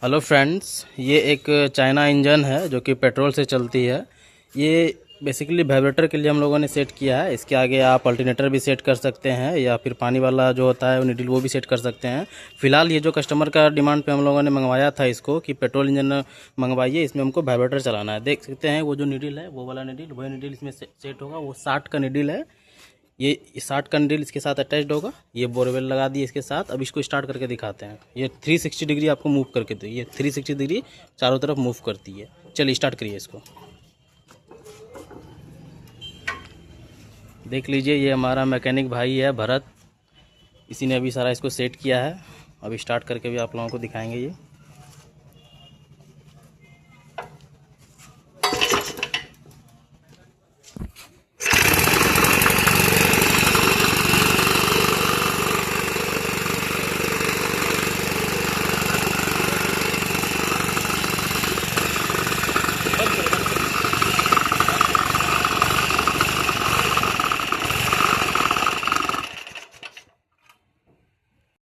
Hello friends, ये एक China engine है जो कि पेट्रोल से चलती है। ये बेसिकली वाइब्रेटर के लिए हम लोगों ने सेट किया है। इसके आगे आप अल्टरनेटर भी सेट कर सकते हैं या फिर पानी वाला जो होता है वो नीडल वो भी सेट कर सकते हैं। फिलहाल ये जो कस्टमर का डिमांड पे हम लोगों ने मंगवाया था इसको कि पेट्रोल इंजन मंगवाइए, इसमें हमको वाइब्रेटर चलाना है। देख सकते हैं वो जो नीडल है वो वाला नीडल, वही नीडल इसमें सेट होगा। वो 60 का नीडल है। ये 60 का नीडल इसके साथ अटैच्ड होगा। ये बोरवेल लगा दिए इसके साथ। अब इसको स्टार्ट करके दिखाते हैं। ये 360 डिग्री आपको मूव करके दे, ये 360 डिग्री चारों तरफ मूव करती है। चलिए स्टार्ट करिए इसको। देख लीजिए, ये हमारा मैकेनिक भाई है भरत, इसी ने अभी सारा इसको सेट किया है। अभी स्टार्ट करके भी आप लोगों को दिखाएंगे ये।